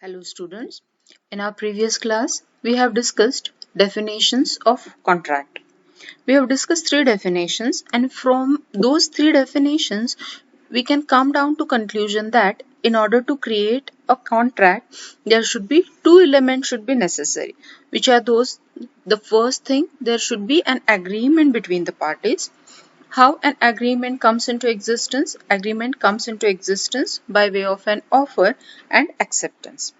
Hello students, in our previous class we have discussed definitions of contract. We have discussed three definitions, and from those three definitions we can come down to conclusion that in order to create a contract there should be two elements should be necessary. Which are those? The first thing, there should be an agreement between the parties. How an agreement comes into existence? Agreement comes into existence by way of an offer and acceptance.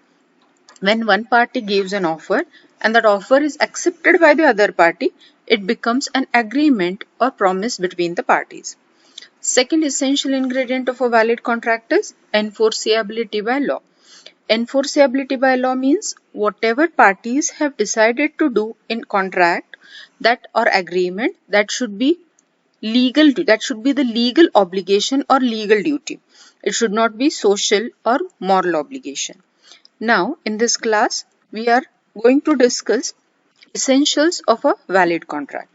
When one party gives an offer and that offer is accepted by the other party, it becomes an agreement or promise between the parties. Second essential ingredient of a valid contract is enforceability by law. Enforceability by law means whatever parties have decided to do in contract that or agreement, that should be legal, that should be the legal obligation or legal duty. It should not be social or moral obligation. Now, in this class, we are going to discuss essentials of a valid contract.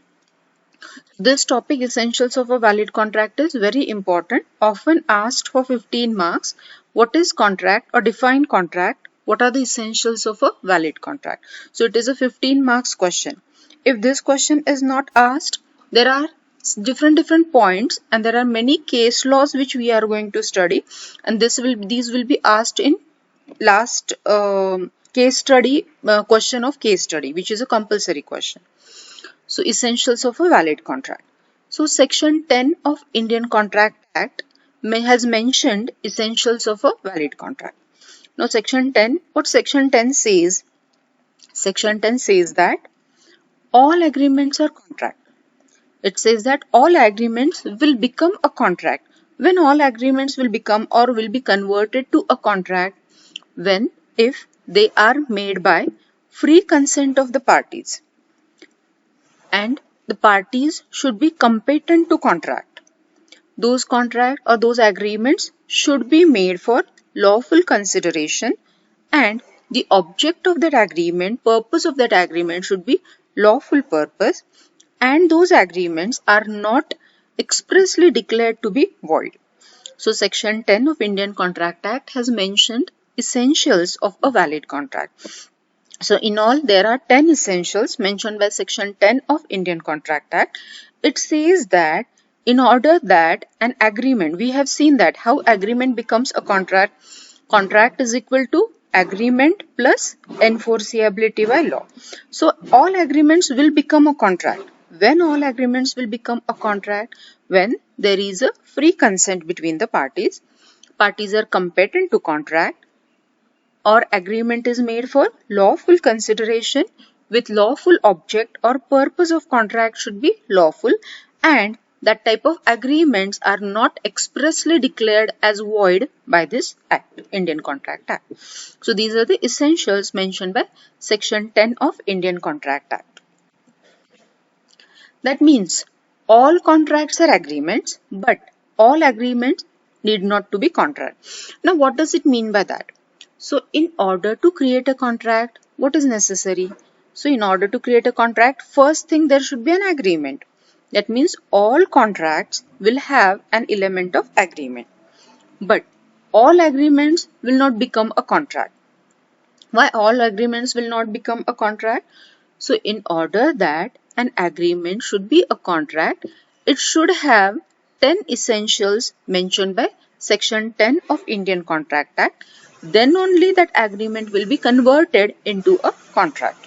This topic, essentials of a valid contract, is very important, often asked for 15 marks. What is contract or define contract? What are the essentials of a valid contract? So, it is a 15 marks question. If this question is not asked, there are different points and there are many case laws which we are going to study, and these will be asked in last case study question of case study, which is a compulsory question. So essentials of a valid contract. So section 10 of Indian Contract Act has mentioned essentials of a valid contract. Now section 10, what section 10 says? Section 10 says that all agreements are contract. It says that all agreements will become a contract. When all agreements will become or will be converted to a contract, when if they are made by free consent of the parties, and the parties should be competent to contract. Those contract or those agreements should be made for lawful consideration, and the object of that agreement, purpose of that agreement should be lawful purpose, and those agreements are not expressly declared to be void. So section 10 of Indian Contract Act has mentioned essentials of a valid contract. So in all, there are 10 essentials mentioned by section 10 of Indian Contract Act. It says that in order that an agreement, we have seen that how agreement becomes a contract. Contract is equal to agreement plus enforceability by law. So all agreements will become a contract. When all agreements will become a contract? When there is a free consent between the parties. Parties are competent to contract, or agreement is made for lawful consideration with lawful object or purpose of contract should be lawful, and that type of agreements are not expressly declared as void by this act, Indian Contract Act. So these are the essentials mentioned by section 10 of Indian Contract Act. That means all contracts are agreements, but all agreements need not to be contract. Now what does it mean by that? So in order to create a contract, what is necessary? So in order to create a contract, first thing, there should be an agreement. That means all contracts will have an element of agreement. But all agreements will not become a contract. Why all agreements will not become a contract? So in order that an agreement should be a contract, it should have 10 essentials mentioned by section 10 of Indian Contract Act. Then only that agreement will be converted into a contract.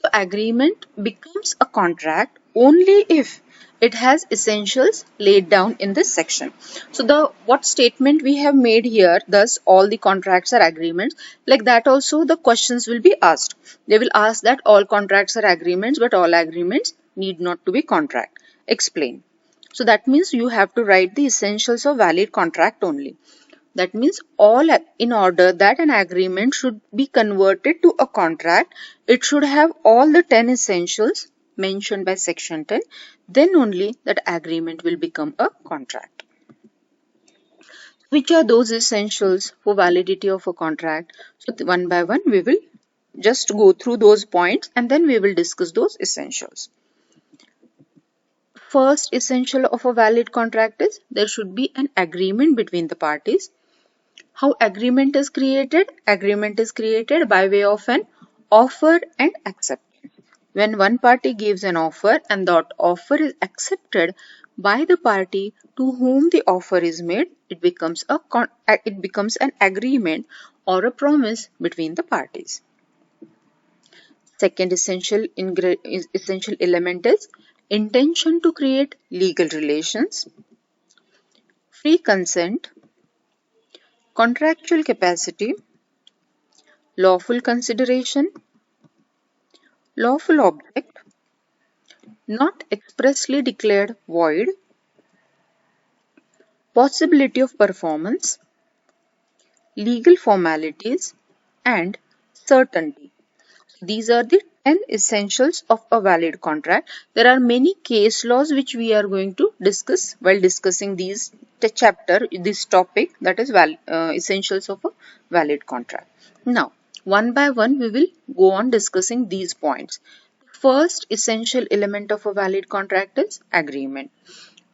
So agreement becomes a contract only if it has essentials laid down in this section. So the what statement we have made here, thus all the contracts are agreements, like that also the questions will be asked. They will ask that all contracts are agreements, but all agreements need not to be contract. Explain. So that means you have to write the essentials of valid contract only. That means in order that an agreement should be converted to a contract, it should have all the 10 essentials mentioned by section 10. Then only that agreement will become a contract. Which are those essentials for validity of a contract? So one by one we will just go through those points and then we will discuss those essentials. First essential of a valid contract is there should be an agreement between the parties. How agreement is created? Agreement is created by way of an offer and acceptance. When one party gives an offer and that offer is accepted by the party to whom the offer is made, it becomes an agreement or a promise between the parties. Second essential element is intention to create legal relations, free consent, contractual capacity, lawful consideration, lawful object, not expressly declared void, possibility of performance, legal formalities, and certainty. These are the 10 essentials of a valid contract. There are many case laws which we are going to discuss while discussing this topic, that is essentials of a valid contract. Now, one by one we will go on discussing these points. First essential element of a valid contract is agreement.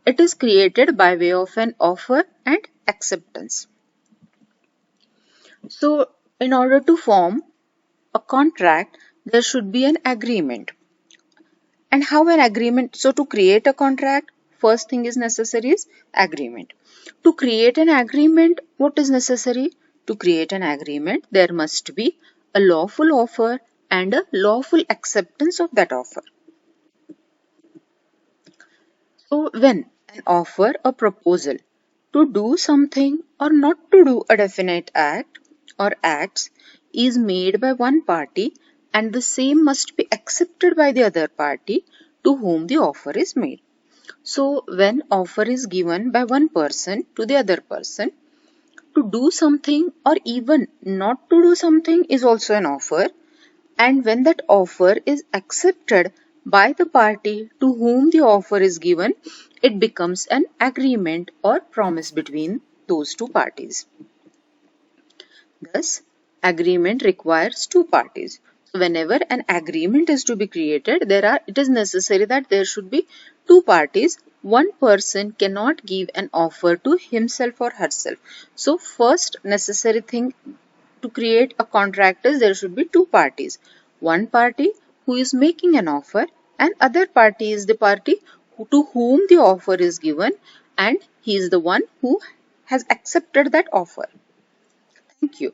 It is created by way of an offer and acceptance. So, in order to form a contract, there should be an agreement. And how an agreement? So, to create a contract, first thing is necessary is agreement. To create an agreement, what is necessary? To create an agreement, there must be a lawful offer and a lawful acceptance of that offer. So, when an offer, a proposal to do something or not to do a definite act or acts is made by one party and the same must be accepted by the other party to whom the offer is made. So, when offer is given by one person to the other person to do something or even not to do something is also an offer, and when that offer is accepted by the party to whom the offer is given, it becomes an agreement or promise between those two parties. Thus, agreement requires two parties. So whenever an agreement is to be created, it is necessary that there should be two parties. One person cannot give an offer to himself or herself. So first necessary thing to create a contract is there should be two parties. One party who is making an offer and other party is the party to whom the offer is given, and he is the one who has accepted that offer. Thank you.